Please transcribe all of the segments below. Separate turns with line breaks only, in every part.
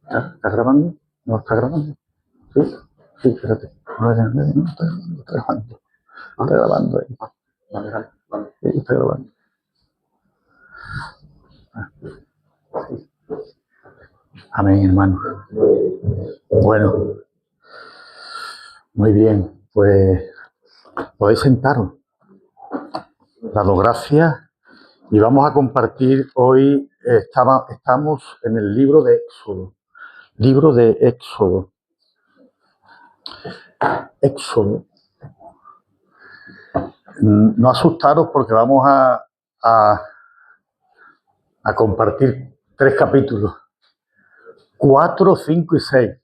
¿Está grabando? ¿No está grabando? Sí, sí, espérate. No está grabando, está grabando. Está grabando ahí. Sí, está grabando. Sí. Amén, hermano. Bueno, muy bien. Pues podéis sentaros. Dado gracias. Y vamos a compartir hoy, estamos en el libro de Éxodo. Libro de Éxodo. Éxodo. No asustaros porque vamos a compartir 3 capítulos. 4, 5 y 6.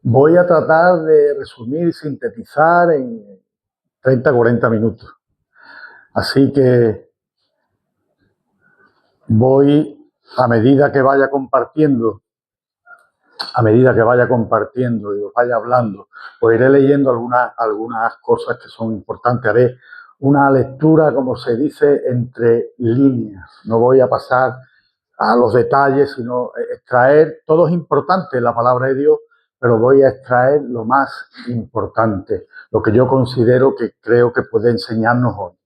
Voy a tratar de resumir y sintetizar en 30, 40 minutos. Así que voy, a medida que vaya compartiendo y os vaya hablando, pues iré leyendo algunas cosas que son importantes. Haré una lectura, como se dice, entre líneas. No voy a pasar a los detalles, sino extraer, todo es importante en la palabra de Dios, pero voy a extraer lo más importante, lo que yo considero que creo que puede enseñarnos hoy.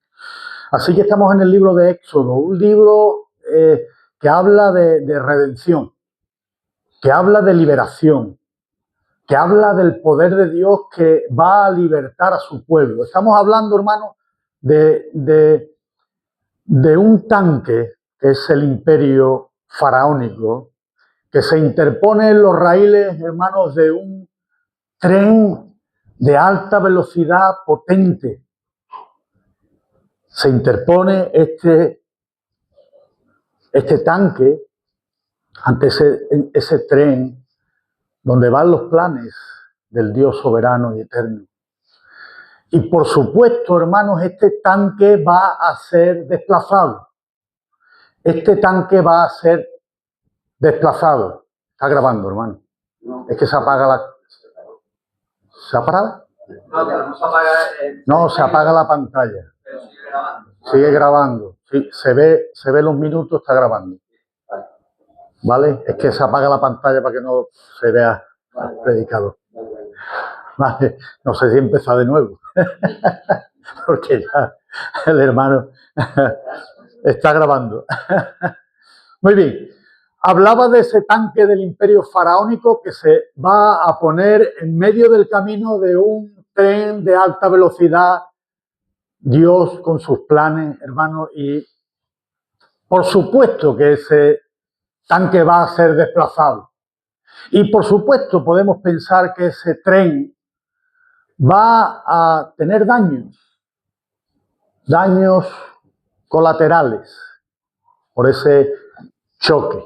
Así que estamos en el libro de Éxodo, un libro que habla de redención, que habla de liberación, que habla del poder de Dios que va a libertar a su pueblo. Estamos hablando, hermanos, de un tanque que es el imperio faraónico, que se interpone en los raíles, hermanos, de un tren de alta velocidad potente. Se interpone este tanque ante ese tren donde van los planes del Dios soberano y eterno. Y por supuesto, hermanos, este tanque va a ser desplazado. Este tanque va a ser desplazado. Está grabando, hermano. Es que se apaga la... ¿Se ha parado? No, se apaga la pantalla. Sigue grabando. Sí, se ve los minutos, está grabando. ¿Vale? Es que se apaga la pantalla para que no se vea el predicador. Vale, no sé si empezar de nuevo. Porque ya el hermano está grabando. Muy bien. Hablaba de ese tanque del imperio faraónico que se va a poner en medio del camino de un tren de alta velocidad. Dios con sus planes, hermanos, y por supuesto que ese tanque va a ser desplazado. Y por supuesto podemos pensar que ese tren va a tener daños colaterales por ese choque.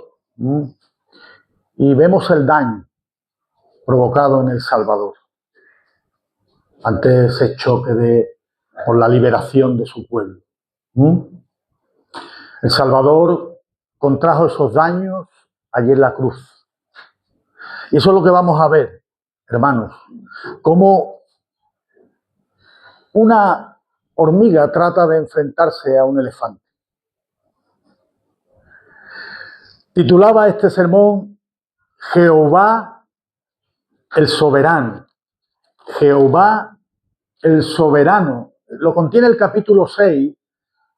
Y vemos el daño provocado en El Salvador ante ese choque por la liberación de su pueblo. El Salvador contrajo esos daños allí en la cruz. Y eso es lo que vamos a ver, hermanos, cómo una hormiga trata de enfrentarse a un elefante. Titulaba este sermón Jehová el soberano. Jehová el soberano. Lo contiene el capítulo 6,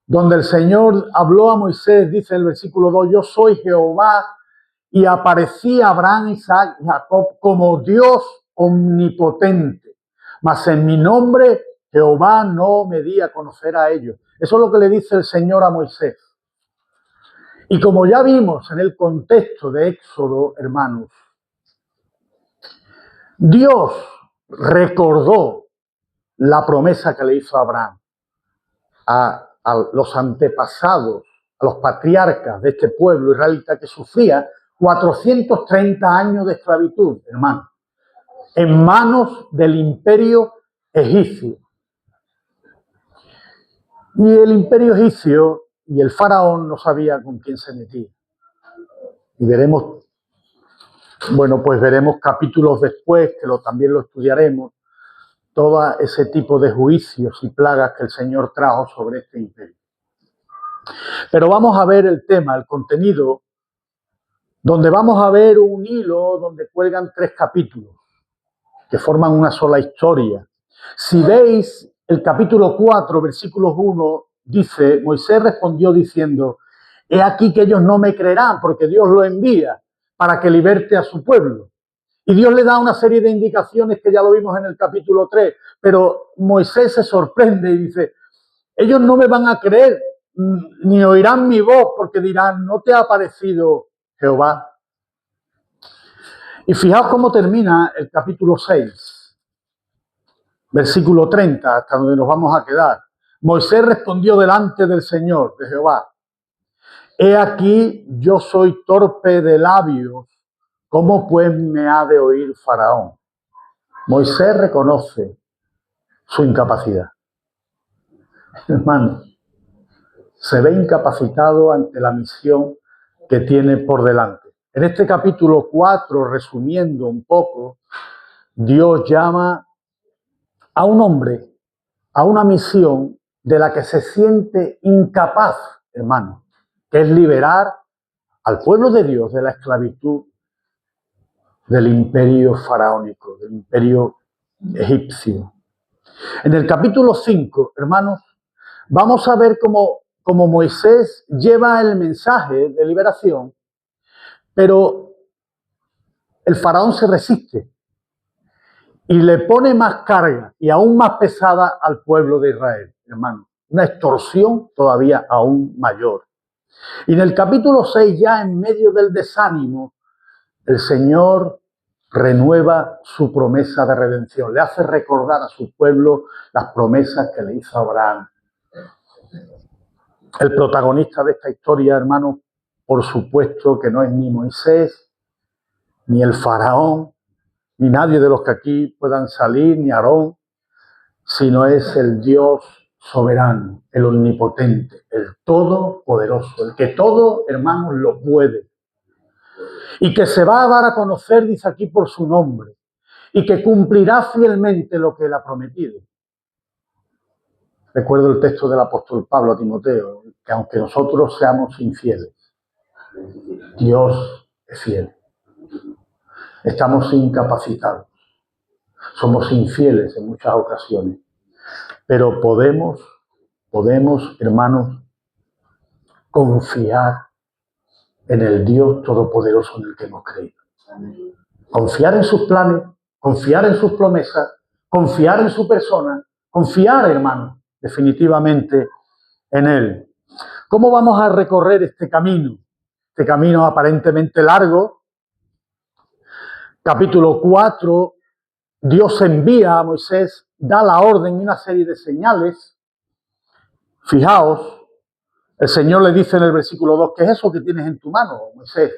donde el Señor habló a Moisés, dice el versículo 2, yo soy Jehová, y aparecí a Abraham, Isaac y Jacob como Dios omnipotente. Mas en mi nombre Jehová no me di a conocer a ellos. Eso es lo que le dice el Señor a Moisés. Y como ya vimos en el contexto de Éxodo, hermanos, Dios recordó la promesa que le hizo a Abraham, a los antepasados, a los patriarcas de este pueblo israelita que sufría 430 años de esclavitud, hermano, en manos del imperio egipcio. Y el imperio egipcio y el faraón no sabía con quién se metía. Y veremos, pues veremos capítulos después, que también lo estudiaremos, todo ese tipo de juicios y plagas que el Señor trajo sobre este imperio. Pero vamos a ver el tema, el contenido donde vamos a ver un hilo donde cuelgan 3 capítulos que forman una sola historia. Si veis el capítulo 4, versículos 1, dice, Moisés respondió diciendo, he aquí que ellos no me creerán porque Dios lo envía para que liberte a su pueblo. Y Dios le da una serie de indicaciones que ya lo vimos en el capítulo 3, pero Moisés se sorprende y dice, ellos no me van a creer ni oirán mi voz porque dirán, ¿no te ha parecido Jehová? Y fijaos cómo termina el capítulo 6, versículo 30, hasta donde nos vamos a quedar. Moisés respondió delante del Señor, de Jehová, he aquí yo soy torpe de labios, ¿cómo pues me ha de oír Faraón? Moisés reconoce su incapacidad. Hermano, se ve incapacitado ante la misión que tiene por delante. En este capítulo 4, resumiendo un poco, Dios llama a un hombre a una misión de la que se siente incapaz, hermano, que es liberar al pueblo de Dios de la esclavitud del imperio faraónico, del imperio egipcio. En el capítulo 5, hermanos, vamos a ver cómo Moisés lleva el mensaje de liberación, pero el faraón se resiste y le pone más carga y aún más pesada al pueblo de Israel, hermano. Una extorsión todavía aún mayor. Y en el capítulo 6, ya en medio del desánimo, el Señor renueva su promesa de redención. Le hace recordar a su pueblo las promesas que le hizo Abraham. El protagonista de esta historia, hermano, por supuesto que no es ni Moisés, ni el faraón, ni nadie de los que aquí puedan salir, ni Aarón, sino es el Dios soberano, el omnipotente, el todopoderoso, el que todo, hermanos, lo puede. Y que se va a dar a conocer, dice aquí, por su nombre, y que cumplirá fielmente lo que él ha prometido. Recuerdo el texto del apóstol Pablo a Timoteo, que aunque nosotros seamos infieles, Dios es fiel. Estamos incapacitados, somos infieles en muchas ocasiones, pero podemos, hermanos, confiar en el Dios todopoderoso en el que hemos creído. Confiar en sus planes, confiar en sus promesas, confiar en su persona, confiar, hermano, definitivamente en Él. ¿Cómo vamos a recorrer este camino? Este camino aparentemente largo. Capítulo 4, Dios envía a Moisés, da la orden y una serie de señales. Fijaos, el Señor le dice en el versículo 2, ¿qué es eso que tienes en tu mano, Moisés?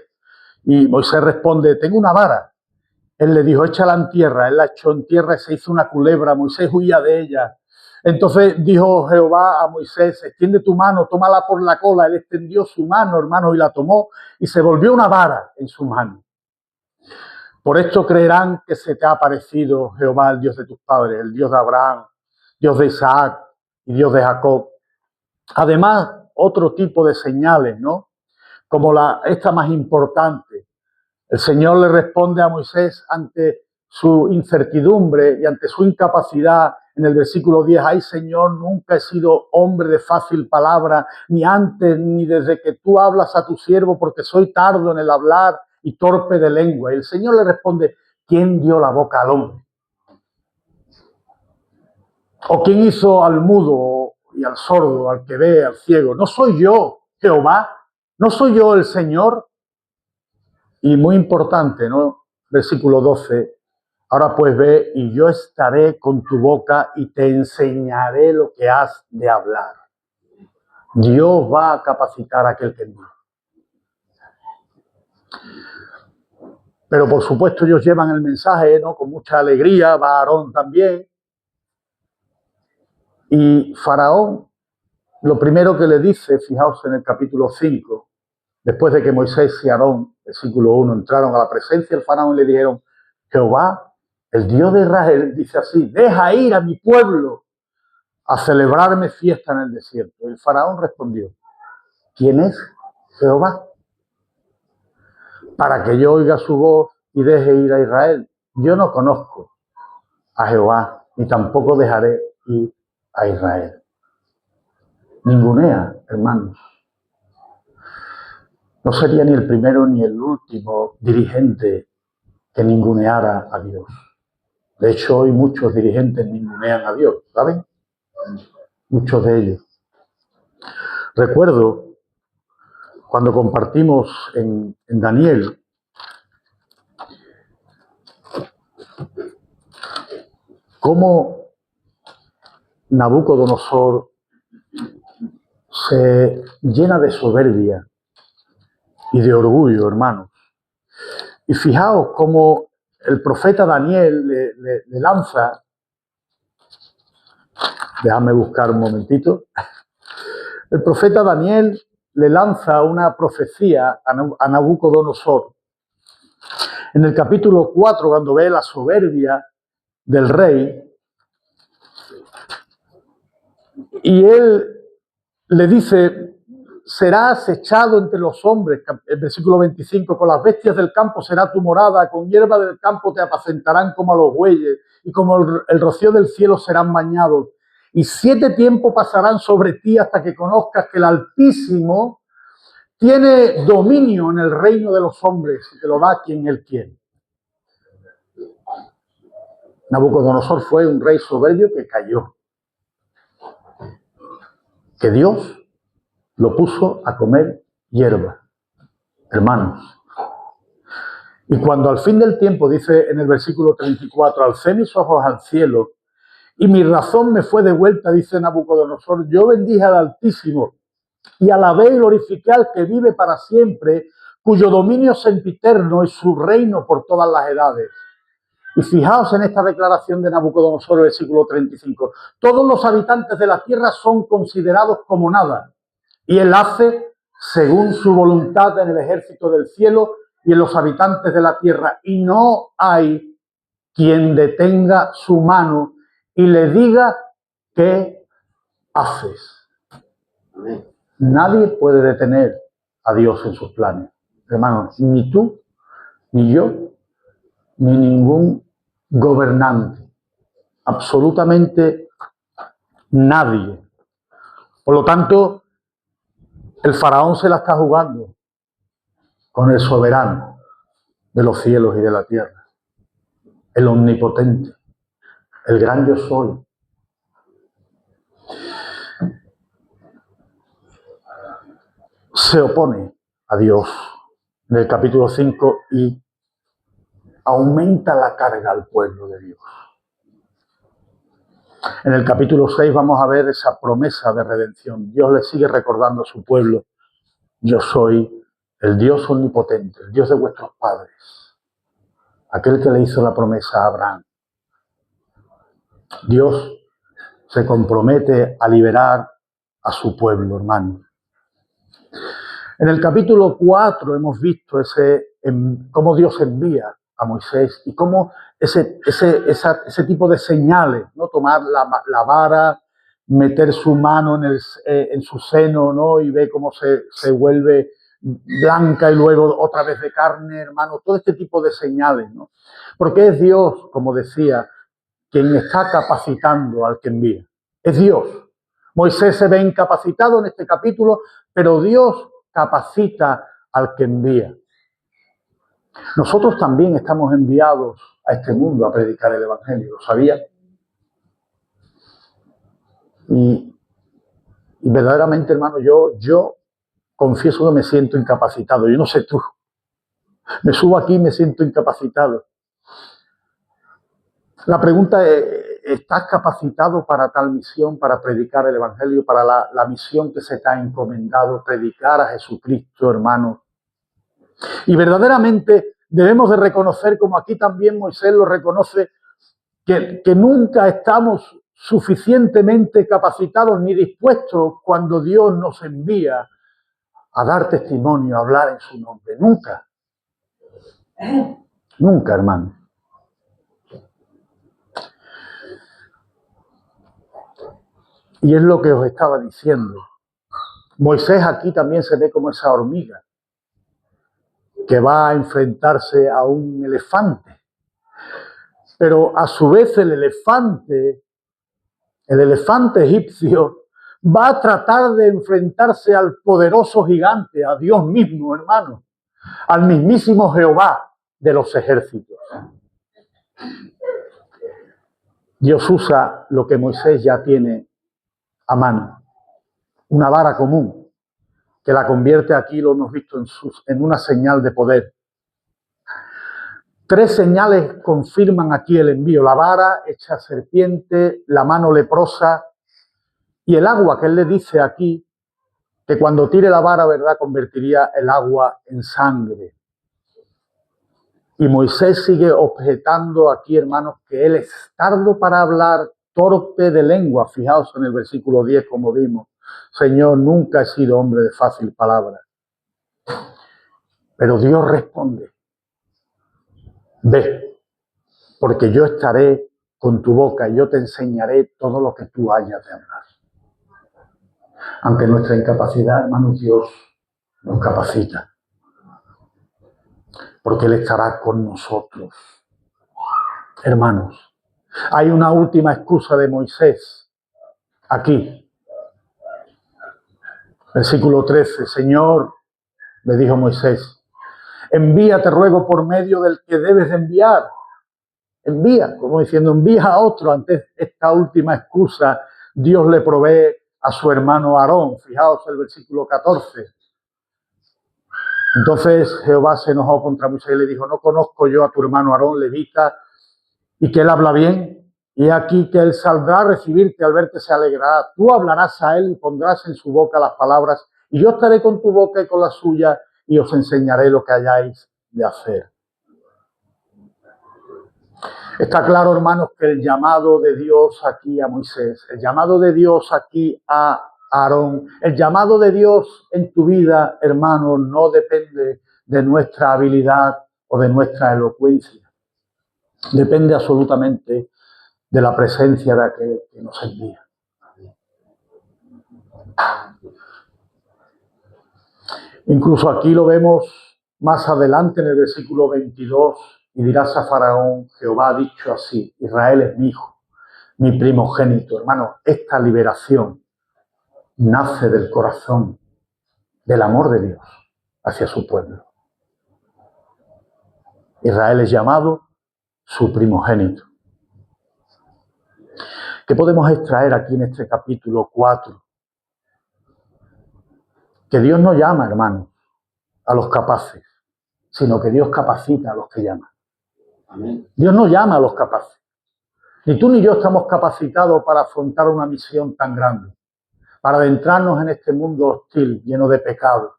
Y Moisés responde, tengo una vara. Él le dijo, échala en tierra. Él la echó en tierra y se hizo una culebra. Moisés huía de ella. Entonces dijo Jehová a Moisés, extiende tu mano, tómala por la cola. Él extendió su mano, hermano, y la tomó y se volvió una vara en su mano. Por esto creerán que se te ha aparecido Jehová, el Dios de tus padres, el Dios de Abraham, Dios de Isaac y Dios de Jacob. Además, otro tipo de señales, ¿no? Como esta más importante. El Señor le responde a Moisés ante su incertidumbre y ante su incapacidad en el versículo 10. Ay, Señor, nunca he sido hombre de fácil palabra, ni antes ni desde que tú hablas a tu siervo, porque soy tardo en el hablar y torpe de lengua. Y el Señor le responde, ¿quién dio la boca al hombre? ¿O quién hizo al mudo y al sordo, al que ve, al ciego? ¿No soy yo, Jehová? ¿No soy yo el Señor? Y muy importante, ¿no? Versículo 12. Ahora pues ve, y yo estaré con tu boca y te enseñaré lo que has de hablar. Dios va a capacitar a aquel que envía. Pero por supuesto ellos llevan el mensaje, ¿no? Con mucha alegría, va Aarón también. Y Faraón, lo primero que le dice, fijaos en el capítulo 5, después de que Moisés y Aarón, versículo 1, entraron a la presencia del Faraón y le dijeron, Jehová, el Dios de Israel, dice así, deja ir a mi pueblo a celebrarme fiesta en el desierto. El Faraón respondió, ¿quién es Jehová? para que yo oiga su voz y deje ir a Israel. Yo no conozco a Jehová, ni tampoco dejaré ir a Israel. Ningunea, hermanos. No sería ni el primero ni el último dirigente que ninguneara a Dios. De hecho, hoy muchos dirigentes ningunean a Dios, ¿saben? Muchos de ellos. Recuerdo cuando compartimos en Daniel, cómo Nabucodonosor se llena de soberbia y de orgullo, hermanos. Y fijaos cómo el profeta Daniel le lanza, déjame buscar un momentito, el profeta Daniel le lanza una profecía a Nabucodonosor. En el capítulo 4, cuando ve la soberbia del rey, y él le dice, serás echado entre los hombres, el versículo 25, con las bestias del campo será tu morada, con hierba del campo te apacentarán como a los bueyes, y como el rocío del cielo serán bañados. Y 7 tiempos pasarán sobre ti hasta que conozcas que el Altísimo tiene dominio en el reino de los hombres y que lo da quien él quiere. Nabucodonosor fue un rey soberbio que cayó. Que Dios lo puso a comer hierba, hermanos. Y cuando al fin del tiempo, dice en el versículo 34, alcé mis ojos al cielo y mi razón me fue devuelta, dice Nabucodonosor, yo bendije al Altísimo y alabé y glorifiqué al que vive para siempre, cuyo dominio es sempiterno y su reino por todas las edades. Y fijaos en esta declaración de Nabucodonosor, el versículo 35. Todos los habitantes de la tierra son considerados como nada, y él hace según su voluntad en el ejército del cielo y en los habitantes de la tierra. Y no hay quien detenga su mano y le diga qué haces. Nadie puede detener a Dios en sus planes. Hermanos, ni tú, ni yo, ni ningún gobernante. Absolutamente nadie. Por lo tanto, el faraón se la está jugando con el soberano de los cielos y de la tierra, el omnipotente, el gran yo soy. Se opone a Dios en el capítulo 5 y aumenta la carga al pueblo de Dios. En el capítulo 6 vamos a ver esa promesa de redención. Dios le sigue recordando a su pueblo, yo soy el Dios omnipotente, el Dios de vuestros padres, aquel que le hizo la promesa a Abraham. Dios se compromete a liberar a su pueblo, hermano. En el capítulo 4 hemos visto cómo Dios envía a Moisés y cómo ese tipo de señales, ¿no? Tomar la vara, meter su mano en su seno, ¿no? Y ve cómo se vuelve blanca y luego otra vez de carne, hermano. Todo este tipo de señales, ¿no? Porque es Dios, como decía, quien está capacitando al que envía. Es Dios. Moisés se ve incapacitado en este capítulo, pero Dios capacita al que envía. Nosotros también estamos enviados a este mundo a predicar el Evangelio, ¿lo sabía? Y verdaderamente, hermano, yo confieso que me siento incapacitado. Yo no sé tú. Me subo aquí y me siento incapacitado. La pregunta es, ¿estás capacitado para tal misión, para predicar el Evangelio, para la misión que se te ha encomendado, predicar a Jesucristo, hermano? Y verdaderamente debemos de reconocer, como aquí también Moisés lo reconoce, que nunca estamos suficientemente capacitados ni dispuestos cuando Dios nos envía a dar testimonio, a hablar en su nombre. Nunca. Nunca, hermano. Y es lo que os estaba diciendo. Moisés aquí también se ve como esa hormiga que va a enfrentarse a un elefante. Pero a su vez el elefante egipcio, va a tratar de enfrentarse al poderoso gigante, a Dios mismo, hermano, al mismísimo Jehová de los ejércitos. Dios usa lo que Moisés ya tiene a mano, una vara común, que la convierte aquí, lo hemos visto, en una señal de poder. 3 señales confirman aquí el envío: la vara hecha serpiente, la mano leprosa y el agua, que él le dice aquí que cuando tire la vara, ¿verdad?, convertiría el agua en sangre. Y Moisés sigue objetando aquí, hermanos, que él es tardo para hablar, torpe de lengua. Fijaos en el versículo 10, como vimos. Señor, nunca he sido hombre de fácil palabra. Pero Dios responde: ve, porque yo estaré con tu boca y yo te enseñaré todo lo que tú hayas de hablar. Ante nuestra incapacidad, hermanos, Dios nos capacita, porque Él estará con nosotros. Hermanos, hay una última excusa de Moisés aquí. Versículo 13, Señor, le dijo Moisés, envía, te ruego, por medio del que debes de enviar. Envía, como diciendo, envía a otro. Ante esta última excusa, Dios le provee a su hermano Aarón. Fijaos el versículo 14. Entonces Jehová se enojó contra Moisés y le dijo, ¿no conozco yo a tu hermano Aarón, levita, y que él habla bien? Y aquí que él saldrá a recibirte, al verte se alegrará. Tú hablarás a él y pondrás en su boca las palabras, y yo estaré con tu boca y con la suya, y os enseñaré lo que hayáis de hacer. Está claro, hermanos, que el llamado de Dios aquí a Moisés, el llamado de Dios aquí a Aarón, el llamado de Dios en tu vida, hermano, no depende de nuestra habilidad o de nuestra elocuencia. Depende absolutamente de la presencia de aquel que nos envía. Incluso aquí lo vemos más adelante en el versículo 22, y dirás a Faraón, Jehová ha dicho así, Israel es mi hijo, mi primogénito. Hermano, esta liberación nace del corazón, del amor de Dios hacia su pueblo. Israel es llamado su primogénito. ¿Qué podemos extraer aquí en este capítulo 4? Que Dios no llama, hermanos, a los capaces, sino que Dios capacita a los que llaman. Amén. Dios no llama a los capaces. Ni tú ni yo estamos capacitados para afrontar una misión tan grande, para adentrarnos en este mundo hostil, lleno de pecado.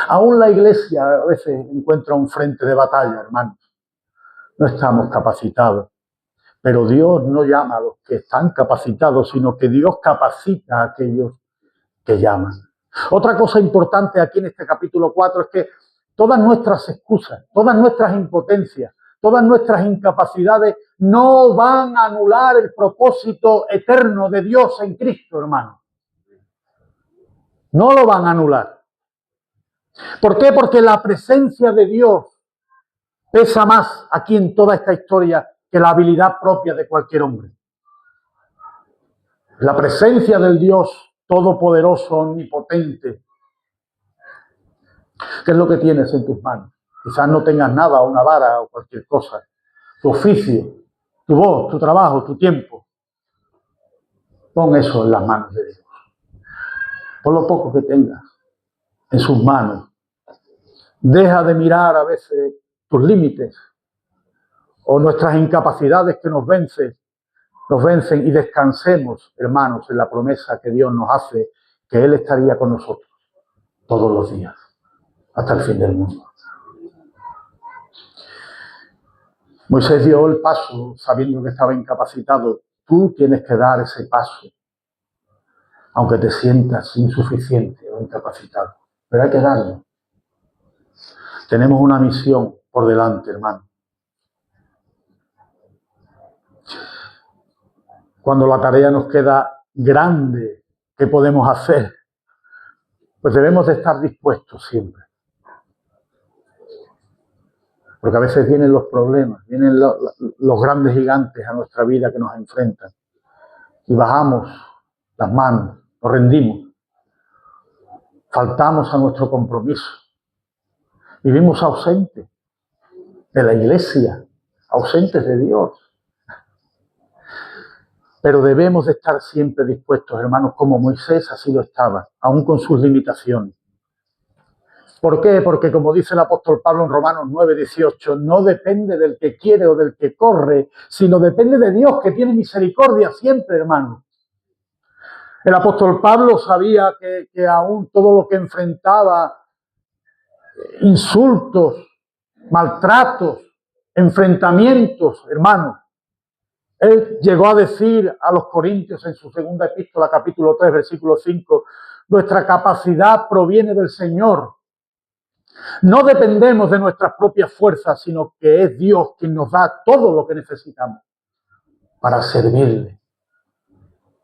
Aún la iglesia a veces encuentra un frente de batalla, hermanos. No estamos capacitados. Pero Dios no llama a los que están capacitados, sino que Dios capacita a aquellos que llaman. Otra cosa importante aquí en este capítulo 4 es que todas nuestras excusas, todas nuestras impotencias, todas nuestras incapacidades no van a anular el propósito eterno de Dios en Cristo, hermano. No lo van a anular. ¿Por qué? Porque la presencia de Dios pesa más aquí en toda esta historia que la habilidad propia de cualquier hombre. La presencia del Dios todopoderoso, omnipotente. ¿Qué es lo que tienes en tus manos? Quizás no tengas nada, una vara o cualquier cosa. Tu oficio, tu voz, tu trabajo, tu tiempo. Pon eso en las manos de Dios. Pon lo poco que tengas en sus manos. Deja de mirar a veces tus límites o nuestras incapacidades que nos vencen y descansemos, hermanos, en la promesa que Dios nos hace, que Él estaría con nosotros todos los días, hasta el fin del mundo. Moisés dio el paso sabiendo que estaba incapacitado. Tú tienes que dar ese paso, aunque te sientas insuficiente o incapacitado. Pero hay que darlo. Tenemos una misión por delante, hermano. Cuando la tarea nos queda grande, ¿qué podemos hacer? Pues debemos de estar dispuestos siempre. Porque a veces vienen los problemas, vienen los grandes gigantes a nuestra vida que nos enfrentan. Y bajamos las manos, nos rendimos, faltamos a nuestro compromiso. Vivimos ausentes de la iglesia, ausentes de Dios. Pero debemos de estar siempre dispuestos, hermanos, como Moisés así lo estaba, aún con sus limitaciones. ¿Por qué? Porque como dice el apóstol Pablo en Romanos 9:18, no depende del que quiere o del que corre, sino depende de Dios, que tiene misericordia siempre, hermano. El apóstol Pablo sabía que aún todo lo que enfrentaba, insultos, maltratos, enfrentamientos, hermano, él llegó a decir a los Corintios en su segunda epístola, capítulo 3, versículo 5, nuestra capacidad proviene del Señor. No dependemos de nuestras propias fuerzas, sino que es Dios quien nos da todo lo que necesitamos para servirle.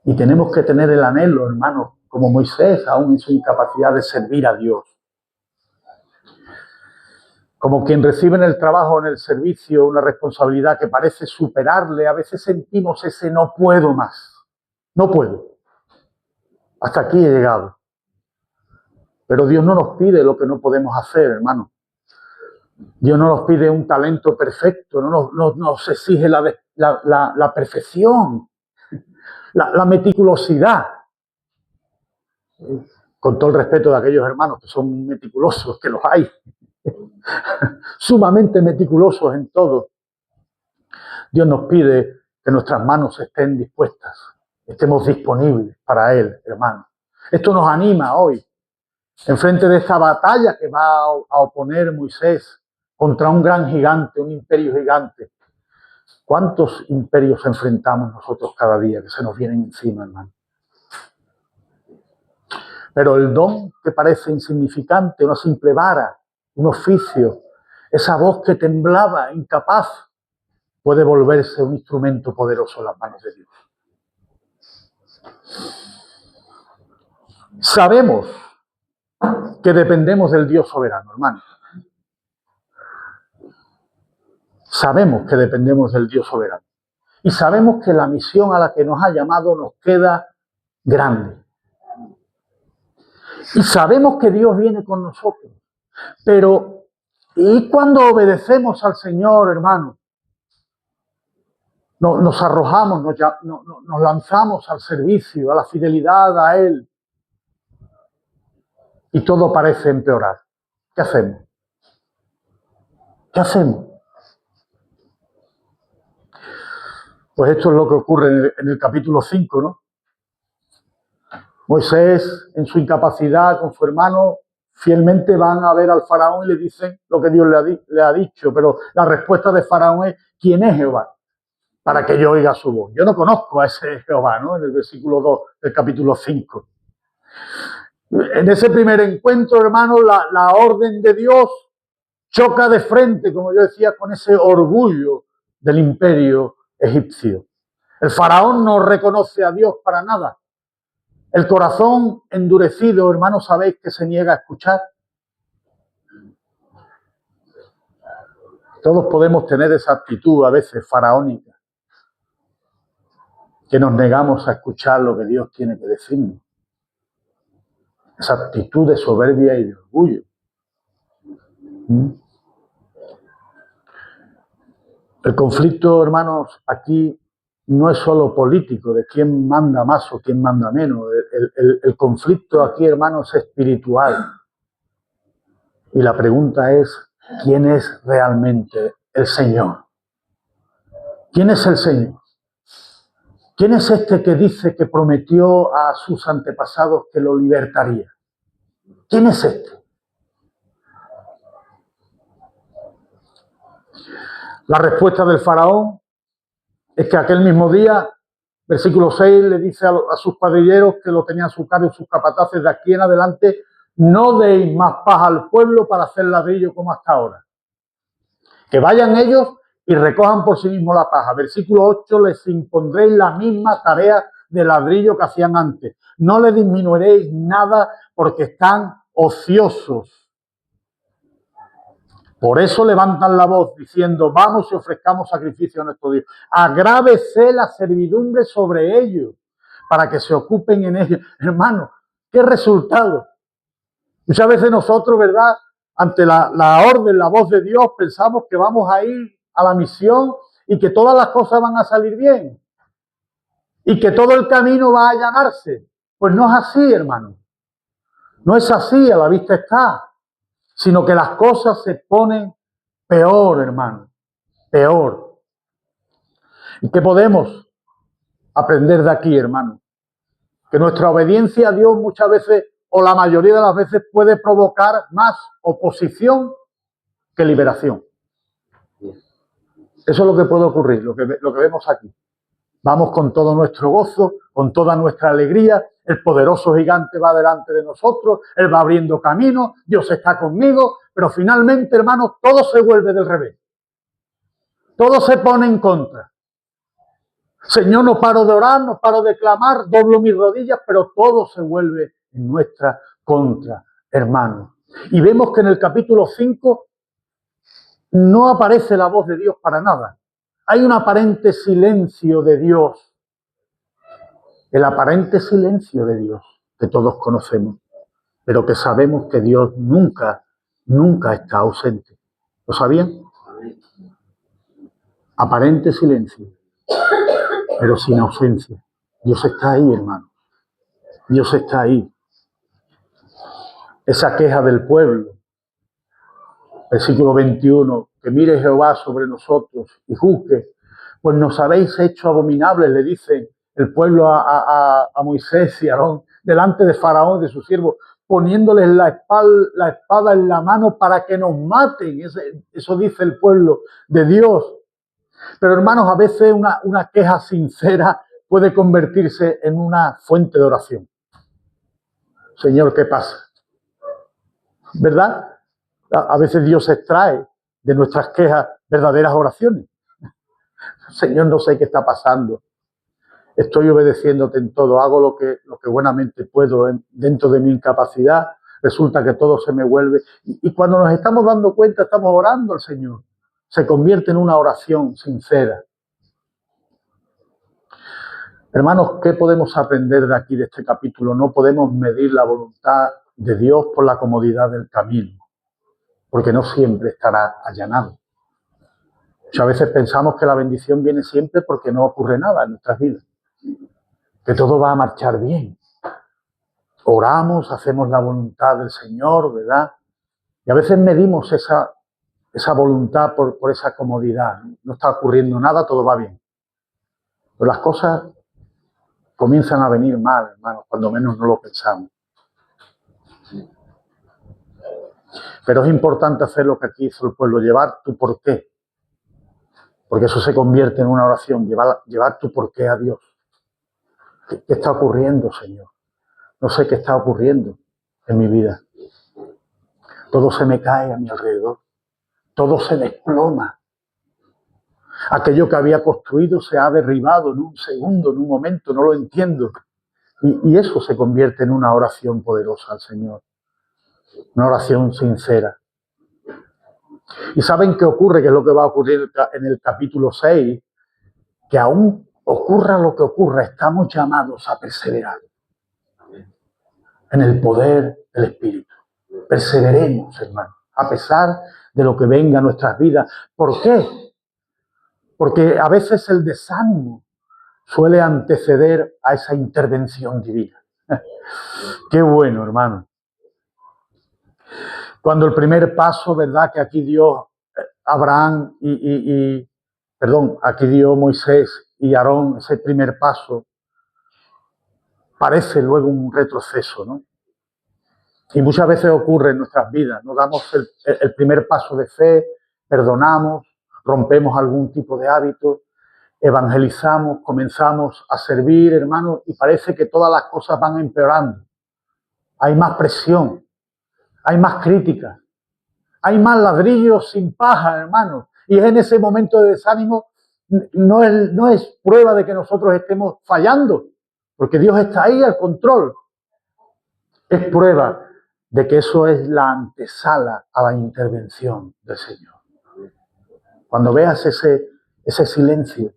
Y tenemos que tener el anhelo, hermanos, como Moisés, aún en su incapacidad de servir a Dios. Como quien recibe en el trabajo, en el servicio, una responsabilidad que parece superarle, a veces sentimos ese no puedo más. No puedo. Hasta aquí he llegado. Pero Dios no nos pide lo que no podemos hacer, hermano. Dios no nos pide un talento perfecto, no nos exige la perfección, la meticulosidad. Con todo el respeto de aquellos hermanos que son meticulosos, que los hay, sumamente meticulosos en todo. Dios nos pide que nuestras manos estén dispuestas, estemos disponibles para Él, hermano. Esto nos anima hoy, enfrente de esta batalla que va a oponer Moisés contra un gran gigante, un imperio gigante. ¿Cuántos imperios enfrentamos nosotros cada día que se nos vienen encima, hermano? Pero el don que parece insignificante, una simple vara, un oficio, esa voz que temblaba, incapaz, puede volverse un instrumento poderoso en las manos de Dios. Sabemos que dependemos del Dios soberano, hermano. Sabemos que dependemos del Dios soberano. Y sabemos que la misión a la que nos ha llamado nos queda grande. Y sabemos que Dios viene con nosotros. Pero, ¿y cuando obedecemos al Señor, hermano? Nos arrojamos, nos lanzamos al servicio, a la fidelidad a Él. Y todo parece empeorar. ¿Qué hacemos? ¿Qué hacemos? Pues esto es lo que ocurre en el capítulo 5, ¿no? Moisés, en su incapacidad con su hermano, fielmente van a ver al faraón y le dicen lo que Dios le ha dicho, pero la respuesta de faraón es, ¿quién es Jehová? Para que yo oiga su voz. Yo no conozco a ese Jehová, ¿no? En el versículo 2 del capítulo 5. En ese primer encuentro, hermano, la orden de Dios choca de frente, como yo decía, con ese orgullo del imperio egipcio. El faraón no reconoce a Dios para nada. El corazón endurecido, hermanos, ¿sabéis que se niega a escuchar? Todos podemos tener esa actitud a veces faraónica, que nos negamos a escuchar lo que Dios tiene que decirnos. Esa actitud de soberbia y de orgullo. El conflicto, hermanos, aquí no es solo político, de quién manda más o quién manda menos. El conflicto aquí, hermanos, es espiritual. Y la pregunta es, ¿quién es realmente el Señor? ¿Quién es el Señor? ¿Quién es este que dice que prometió a sus antepasados que lo libertaría? ¿Quién es este? La respuesta del faraón es que aquel mismo día, versículo 6, le dice a sus cuadrilleros que lo tenían a su cargo, sus capataces, de aquí en adelante, no deis más paja al pueblo para hacer ladrillo como hasta ahora. Que vayan ellos y recojan por sí mismos la paja. Versículo 8, les impondréis la misma tarea de ladrillo que hacían antes. No les disminuiréis nada porque están ociosos. Por eso levantan la voz diciendo, vamos y ofrezcamos sacrificio a nuestro Dios. Agrávese la servidumbre sobre ellos para que se ocupen en ellos. Hermano, ¿qué resultado? Muchas veces nosotros, ¿verdad? Ante la orden, la voz de Dios, pensamos que vamos a ir a la misión y que todas las cosas van a salir bien y que todo el camino va a allanarse. Pues no es así, hermano. No es así, a la vista está, sino que las cosas se ponen peor, hermano, peor. ¿Y qué podemos aprender de aquí, hermano? Que nuestra obediencia a Dios muchas veces, o la mayoría de las veces, puede provocar más oposición que liberación. Eso es lo que puede ocurrir, lo que vemos aquí. Vamos con todo nuestro gozo, con toda nuestra alegría, el poderoso gigante va delante de nosotros, Él va abriendo camino, Dios está conmigo, pero finalmente, hermanos, todo se vuelve del revés. Todo se pone en contra. Señor, no paro de orar, no paro de clamar, doblo mis rodillas, pero todo se vuelve en nuestra contra, hermanos. Y vemos que en el capítulo 5 no aparece la voz de Dios para nada. Hay un aparente silencio de Dios. El aparente silencio de Dios que todos conocemos, pero que sabemos que Dios nunca está ausente. ¿Lo sabían? Aparente silencio, pero sin ausencia. Dios está ahí, hermano. Dios está ahí. Esa queja del pueblo, versículo 21, que mire Jehová sobre nosotros y juzgue, pues nos habéis hecho abominables, le dice el pueblo a Moisés y Aarón, delante de Faraón, de sus siervos, poniéndoles la espada en la mano para que nos maten. Eso dice el pueblo de Dios. Pero hermanos, a veces una queja sincera puede convertirse en una fuente de oración. Señor, ¿qué pasa? ¿Verdad? A veces Dios extrae de nuestras quejas verdaderas oraciones. Señor, no sé qué está pasando. Estoy obedeciéndote en todo. Hago lo que buenamente puedo dentro de mi incapacidad. Resulta que todo se me vuelve. Y cuando nos estamos dando cuenta, estamos orando al Señor. Se convierte en una oración sincera. Hermanos, ¿qué podemos aprender de aquí, de este capítulo? No podemos medir la voluntad de Dios por la comodidad del camino, porque no siempre estará allanado. Muchas veces pensamos que la bendición viene siempre porque no ocurre nada en nuestras vidas, que todo va a marchar bien. Oramos, hacemos la voluntad del Señor, ¿verdad? Y a veces medimos esa voluntad por esa comodidad. No está ocurriendo nada, todo va bien. Pero las cosas comienzan a venir mal, hermanos, cuando menos no lo pensamos. Pero es importante hacer lo que aquí hizo el pueblo, llevar tu porqué. Porque eso se convierte en una oración, llevar tu porqué a Dios. ¿Qué está ocurriendo, Señor? No sé qué está ocurriendo en mi vida. Todo se me cae a mi alrededor. Todo se desploma. Aquello que había construido se ha derribado en un segundo, en un momento, no lo entiendo. Y eso se convierte en una oración poderosa al Señor. Una oración sincera. ¿Y saben qué ocurre? Que es lo que va a ocurrir en el capítulo 6, que aún ocurra lo que ocurra, estamos llamados a perseverar en el poder del Espíritu. Perseveremos, hermano, a pesar de lo que venga a nuestras vidas. ¿Por qué? Porque a veces el desánimo suele anteceder a esa intervención divina. Qué bueno, hermano. Cuando el primer paso, ¿verdad? Que aquí dio Abraham aquí dio Moisés y Aarón, ese primer paso, parece luego un retroceso, ¿no? Y muchas veces ocurre en nuestras vidas, ¿no? Damos el primer paso de fe, perdonamos, rompemos algún tipo de hábito, evangelizamos, comenzamos a servir, hermanos, y parece que todas las cosas van empeorando. Hay más presión, hay más críticas, hay más ladrillos sin paja, hermanos. Y es en ese momento de desánimo, no es prueba de que nosotros estemos fallando, porque Dios está ahí al control. Es prueba de que eso es la antesala a la intervención del Señor. Cuando veas ese silencio,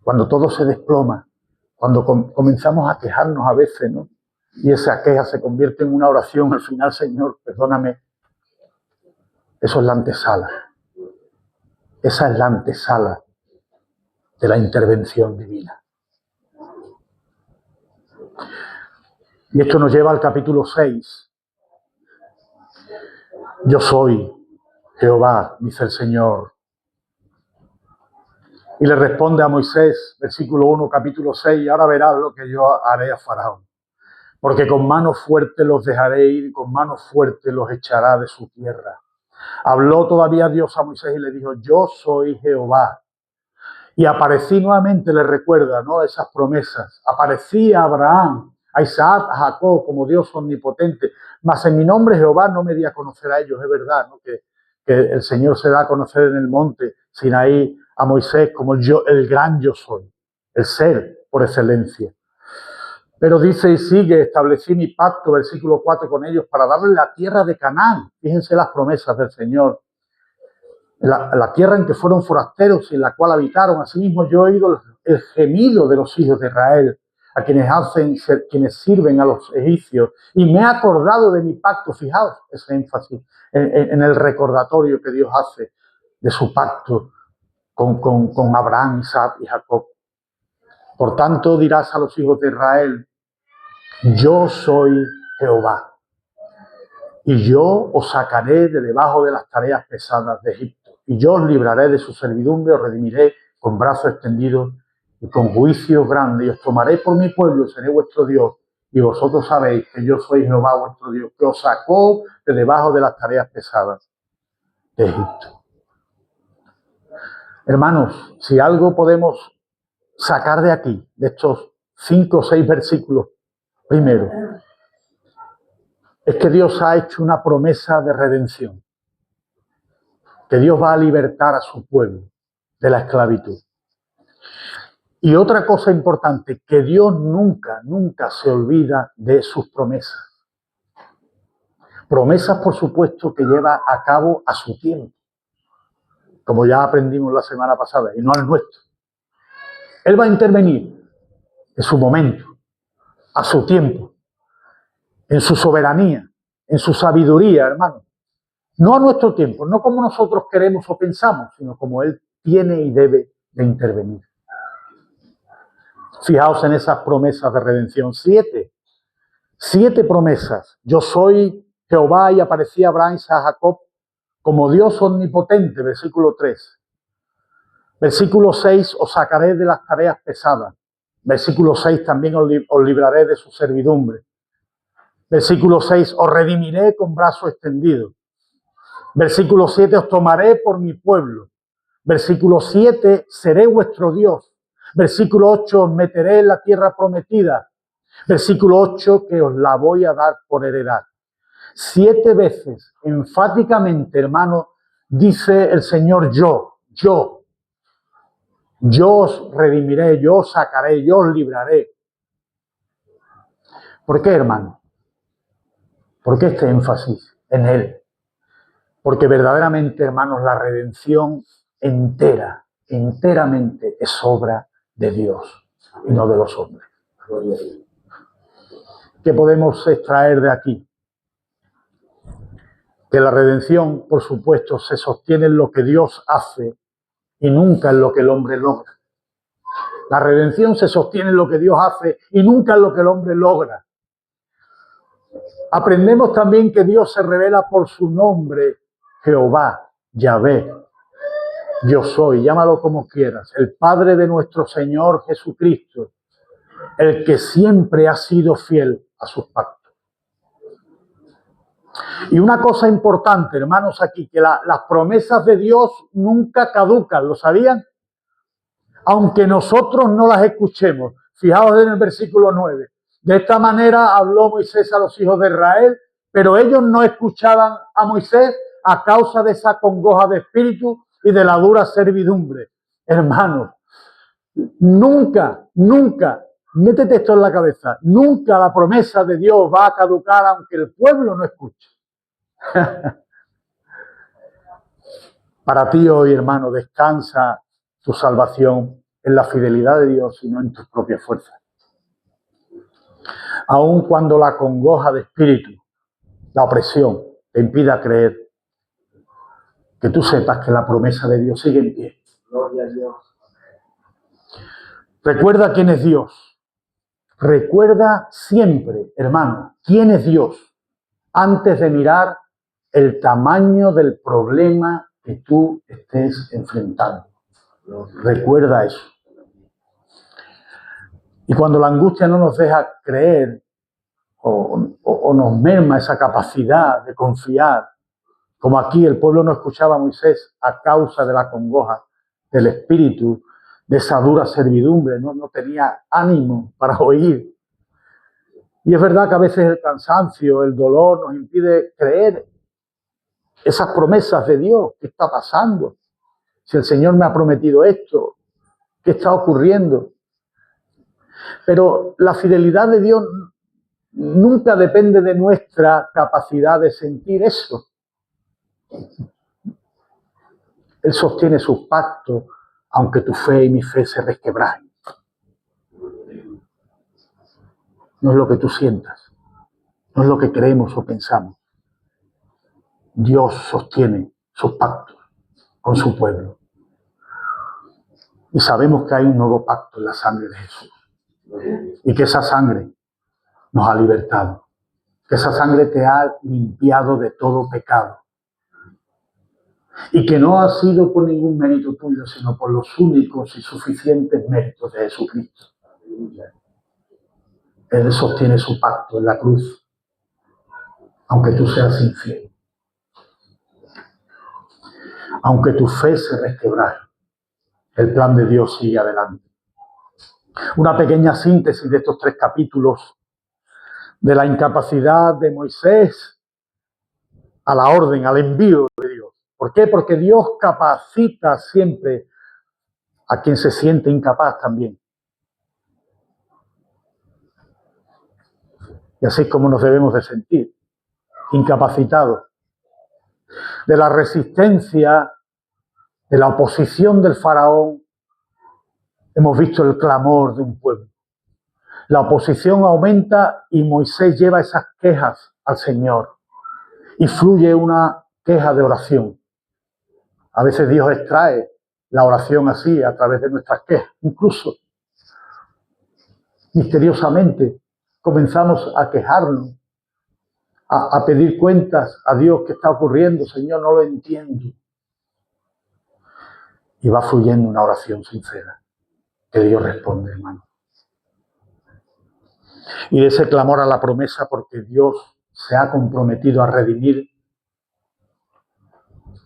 cuando todo se desploma, cuando comenzamos a quejarnos a veces, ¿no? Y esa queja se convierte en una oración, al final, Señor, perdóname. Eso es la antesala. Esa es la antesala de la intervención divina. Y esto nos lleva al capítulo 6. Yo soy Jehová, dice el Señor. Y le responde a Moisés, versículo 1, capítulo 6, ahora verás lo que yo haré a Faraón. Porque con mano fuerte los dejaré ir y con mano fuerte los echará de su tierra. Habló todavía Dios a Moisés y le dijo, yo soy Jehová. Y aparecí nuevamente, le recuerda, ¿no? Esas promesas. Aparecí a Abraham, a Isaac, a Jacob como Dios omnipotente. Mas en mi nombre Jehová no me di a conocer a ellos. Es verdad, ¿no? Que el Señor se da a conocer en el monte Sinaí a Moisés como el gran yo soy, el ser por excelencia. Pero dice y sigue, establecí mi pacto, versículo 4, con ellos para darles la tierra de Canaán. Fíjense las promesas del Señor. La tierra en que fueron forasteros y en la cual habitaron. Asimismo yo he oído el gemido de los hijos de Israel, a quienes sirven a los egipcios, y me he acordado de mi pacto. Fijaos ese énfasis en el recordatorio que Dios hace de su pacto con Abraham, Isaac y Jacob. Por tanto dirás a los hijos de Israel, yo soy Jehová, y yo os sacaré de debajo de las tareas pesadas de Egipto. Y yo os libraré de su servidumbre, os redimiré con brazos extendidos y con juicio grande. Y os tomaré por mi pueblo, seré vuestro Dios. Y vosotros sabéis que yo soy Jehová vuestro Dios, que os sacó de debajo de las tareas pesadas de Egipto. Hermanos, si algo podemos sacar de aquí, de estos 5 o 6 versículos, primero, es que Dios ha hecho una promesa de redención. Que Dios va a libertar a su pueblo de la esclavitud. Y otra cosa importante, que Dios nunca se olvida de sus promesas. Promesas, por supuesto, que lleva a cabo a su tiempo, como ya aprendimos la semana pasada, y no al nuestro. Él va a intervenir en su momento, a su tiempo, en su soberanía, en su sabiduría, hermano. No a nuestro tiempo, no como nosotros queremos o pensamos, sino como Él tiene y debe de intervenir. Fijaos en esas promesas de redención. 7 promesas. Yo soy Jehová y aparecí a Abraham y a Jacob como Dios omnipotente, versículo 3. Versículo 6, os sacaré de las tareas pesadas. Versículo 6, también os libraré de su servidumbre. Versículo 6, os redimiré con brazo extendido. Versículo 7, os tomaré por mi pueblo. Versículo 7, seré vuestro Dios. Versículo 8, os meteré en la tierra prometida. Versículo 8, que os la voy a dar por heredad. 7 veces, enfáticamente, hermano, dice el Señor yo os redimiré, yo os sacaré, yo os libraré. ¿Por qué, hermano? ¿Por qué este énfasis en Él? Porque verdaderamente, hermanos, la redención enteramente es obra de Dios y no de los hombres. ¿Qué podemos extraer de aquí? Que la redención, por supuesto, se sostiene en lo que Dios hace y nunca en lo que el hombre logra. La redención se sostiene en lo que Dios hace y nunca en lo que el hombre logra. Aprendemos también que Dios se revela por su nombre, Jehová, Yahvé, yo soy, llámalo como quieras, el Padre de nuestro Señor Jesucristo, el que siempre ha sido fiel a sus pactos. Y una cosa importante, hermanos, aquí, que las promesas de Dios nunca caducan, ¿lo sabían? Aunque nosotros no las escuchemos. Fijaos en el versículo 9. De esta manera habló Moisés a los hijos de Israel, pero ellos no escuchaban a Moisés a causa de esa congoja de espíritu y de la dura servidumbre. Hermanos, nunca métete esto en la cabeza. Nunca la promesa de Dios va a caducar aunque el pueblo no escuche. Para ti hoy, hermano, descansa tu salvación en la fidelidad de Dios y no en tus propias fuerzas. Aun cuando la congoja de espíritu, la opresión, te impida creer, que tú sepas que la promesa de Dios sigue en pie. Gloria a Dios. Recuerda quién es Dios. Recuerda siempre, hermano, quién es Dios antes de mirar el tamaño del problema que tú estés enfrentando. Recuerda eso. Y cuando la angustia no nos deja creer o nos merma esa capacidad de confiar, como aquí el pueblo no escuchaba a Moisés a causa de la congoja del espíritu, de esa dura servidumbre, no tenía ánimo para oír. Y es verdad que a veces el cansancio, el dolor nos impide creer esas promesas de Dios. ¿Qué está pasando? Si el Señor me ha prometido esto, ¿qué está ocurriendo? Pero la fidelidad de Dios nunca depende de nuestra capacidad de sentir eso. Él sostiene sus pactos, aunque tu fe y mi fe se resquebrajen. No es lo que tú sientas, no es lo que creemos o pensamos. Dios sostiene sus pactos con su pueblo. Y sabemos que hay un nuevo pacto en la sangre de Jesús. Y que esa sangre nos ha libertado. Que esa sangre te ha limpiado de todo pecado. Y que no ha sido por ningún mérito tuyo, sino por los únicos y suficientes méritos de Jesucristo. Él sostiene su pacto en la cruz, aunque tú seas infiel. Aunque tu fe se resquebraje, el plan de Dios sigue adelante. Una pequeña síntesis de estos 3 capítulos de la incapacidad de Moisés a la orden, al envío de Dios. ¿Por qué? Porque Dios capacita siempre a quien se siente incapaz también. Y así es como nos debemos de sentir, incapacitados. De la resistencia, de la oposición del faraón, hemos visto el clamor de un pueblo. La oposición aumenta y Moisés lleva esas quejas al Señor. Y fluye una queja de oración. A veces Dios extrae la oración así, a través de nuestras quejas. Incluso, misteriosamente, comenzamos a quejarnos, a pedir cuentas a Dios. ¿Qué está ocurriendo? Señor, no lo entiendo. Y va fluyendo una oración sincera, que Dios responde, hermano. Y de ese clamor a la promesa, porque Dios se ha comprometido a redimir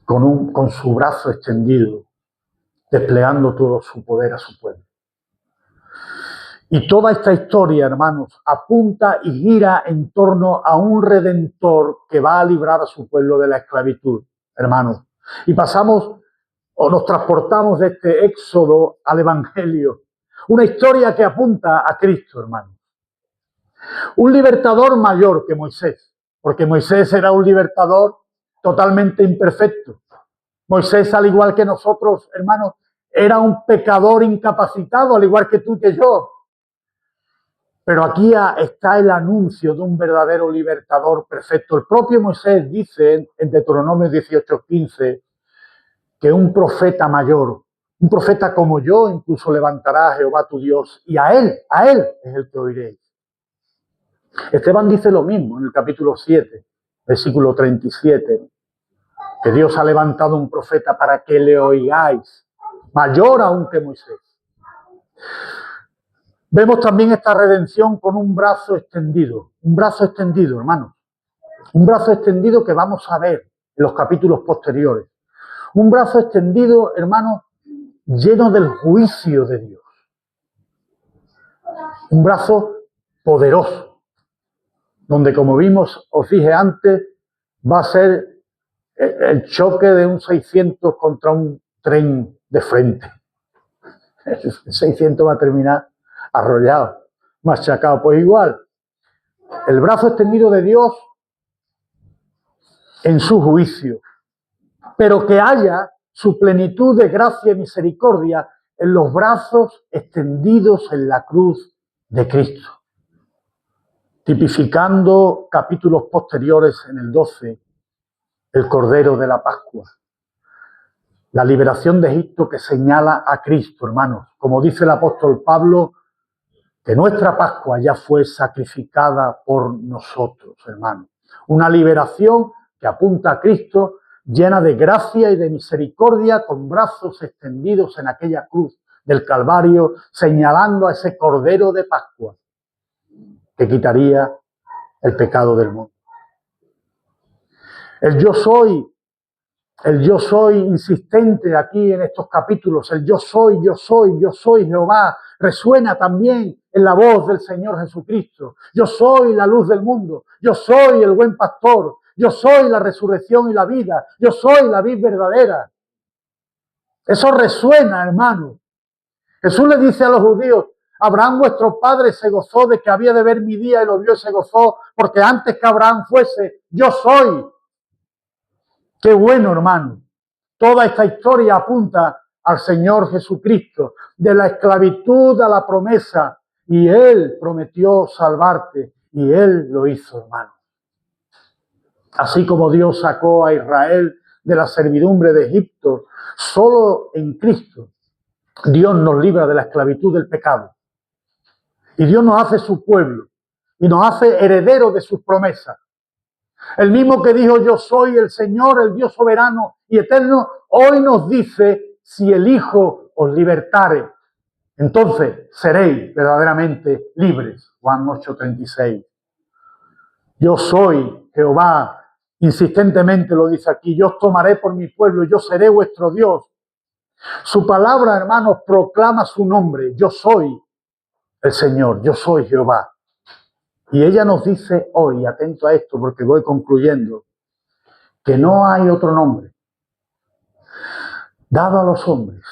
con su brazo extendido, desplegando todo su poder a su pueblo. Y toda esta historia, hermanos, apunta y gira en torno a un redentor que va a librar a su pueblo de la esclavitud, hermanos. Y pasamos o nos transportamos de este éxodo al evangelio. Una historia que apunta a Cristo, hermanos. Un libertador mayor que Moisés, porque Moisés era un libertador totalmente imperfecto. Moisés, al igual que nosotros, hermanos, era un pecador incapacitado, al igual que tú y que yo. Pero aquí está el anuncio de un verdadero libertador perfecto. El propio Moisés dice en Deuteronomio 18:15 que un profeta mayor, un profeta como yo, incluso levantará a Jehová tu Dios, y a él es el que oiréis. Esteban dice lo mismo en el capítulo 7, versículo 37, que Dios ha levantado un profeta para que le oigáis, mayor aún que Moisés. Vemos también esta redención con un brazo extendido, hermanos, un brazo extendido que vamos a ver en los capítulos posteriores. Un brazo extendido, hermanos, lleno del juicio de Dios. Un brazo poderoso, donde, como vimos, os dije antes, va a ser el choque de un 600 contra un tren de frente. El 600 va a terminar arrollado. machacado. Pues igual, el brazo extendido de Dios en su juicio, pero que haya su plenitud de gracia y misericordia en los brazos extendidos en la cruz de Cristo. Tipificando capítulos posteriores en el 12, el Cordero de la Pascua. La liberación de Egipto que señala a Cristo, hermanos. Como dice el apóstol Pablo, que nuestra Pascua ya fue sacrificada por nosotros, hermanos. Una liberación que apunta a Cristo, llena de gracia y de misericordia, con brazos extendidos en aquella cruz del Calvario, señalando a ese Cordero de Pascua que quitaría el pecado del mundo. El yo soy insistente aquí en estos capítulos, el yo soy Jehová, resuena también en la voz del Señor Jesucristo. Yo soy la luz del mundo, yo soy el buen pastor, yo soy la resurrección y la vida, yo soy la vid verdadera. Eso resuena, hermano. Jesús le dice a los judíos, Abraham vuestro padre se gozó de que había de ver mi día y lo vio y se gozó, porque antes que Abraham fuese, yo soy. Qué bueno, hermano. Toda esta historia apunta al Señor Jesucristo, de la esclavitud a la promesa, y Él prometió salvarte, y Él lo hizo, hermano. Así como Dios sacó a Israel de la servidumbre de Egipto, solo en Cristo Dios nos libra de la esclavitud del pecado. Y Dios nos hace su pueblo y nos hace herederos de sus promesas. El mismo que dijo yo soy el Señor, el Dios soberano y eterno, hoy nos dice si el Hijo os libertare, entonces seréis verdaderamente libres. Juan 8:36. Yo soy Jehová, insistentemente lo dice aquí, yo os tomaré por mi pueblo y yo seré vuestro Dios. Su palabra, hermanos, proclama su nombre. Yo soy el Señor, yo soy Jehová. Y ella nos dice hoy, atento a esto porque voy concluyendo, que no hay otro nombre dado a los hombres,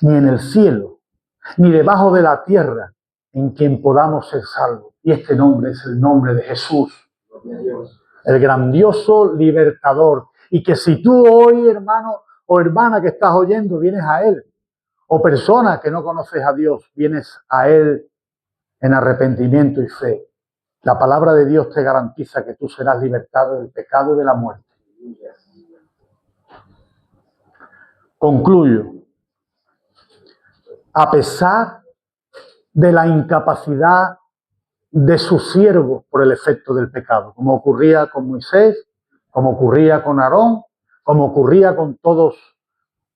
ni en el cielo, ni debajo de la tierra, en quien podamos ser salvos. Y este nombre es el nombre de Jesús, el grandioso libertador. Y que si tú hoy, hermano o hermana que estás oyendo, vienes a Él, o persona que no conoces a Dios, vienes a Él en arrepentimiento y fe, la palabra de Dios te garantiza que tú serás libertado del pecado y de la muerte. Concluyo. A pesar de la incapacidad de sus siervos por el efecto del pecado, como ocurría con Moisés, como ocurría con Aarón, como ocurría con todos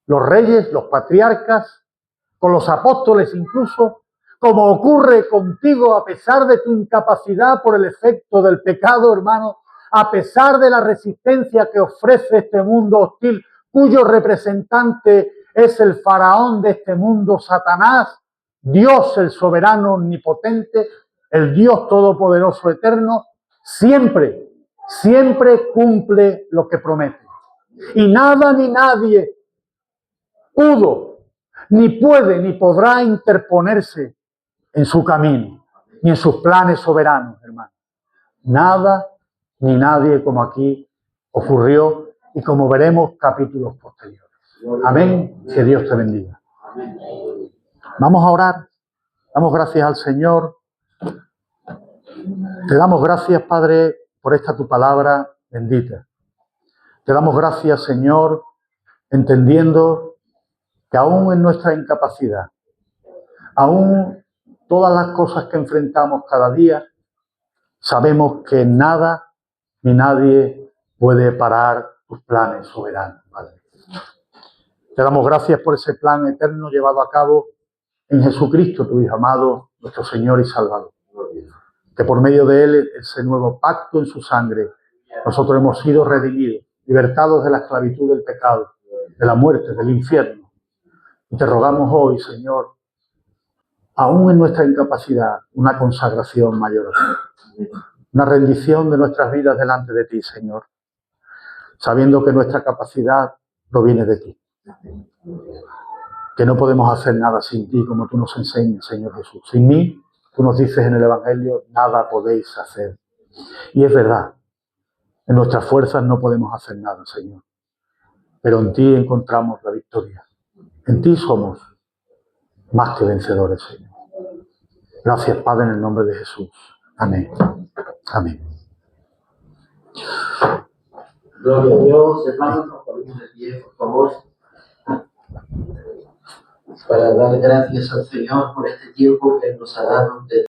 los reyes, los patriarcas, con los apóstoles incluso, como ocurre contigo a pesar de tu incapacidad por el efecto del pecado, hermano, a pesar de la resistencia que ofrece este mundo hostil, cuyo representante es el faraón de este mundo, Satanás, Dios el soberano omnipotente, el Dios todopoderoso eterno, siempre cumple lo que promete. Y nada ni nadie pudo, ni puede, ni podrá interponerse en su camino, ni en sus planes soberanos, hermano. Nada ni nadie, como aquí ocurrió y como veremos capítulos posteriores. Amén. Que Dios te bendiga. Vamos a orar. Damos gracias al Señor. Te damos gracias, Padre, por esta tu palabra bendita. Te damos gracias, Señor, entendiendo que aún en nuestra incapacidad, aún todas las cosas que enfrentamos cada día, sabemos que nada ni nadie puede parar tus planes soberanos, Padre. Te damos gracias por ese plan eterno llevado a cabo en Jesucristo, tu Hijo amado, nuestro Señor y Salvador. Que por medio de Él, ese nuevo pacto en su sangre, nosotros hemos sido redimidos, libertados de la esclavitud del pecado, de la muerte, del infierno. Y te rogamos hoy, Señor, aún en nuestra incapacidad, una consagración mayor, una rendición de nuestras vidas delante de ti, Señor, sabiendo que nuestra capacidad proviene de ti, que no podemos hacer nada sin ti, como tú nos enseñas, Señor Jesús. Sin mí, Tú nos dices en el Evangelio, nada podéis hacer. Y es verdad, en nuestras fuerzas no podemos hacer nada, Señor. Pero en ti encontramos la victoria. En ti somos más que vencedores, Señor. Gracias, Padre, en el nombre de Jesús. Amén. Amén.
Gloria a Dios, hermanos, nos ponemos de pie, por favor, para dar gracias al Señor por este tiempo que Él nos ha dado de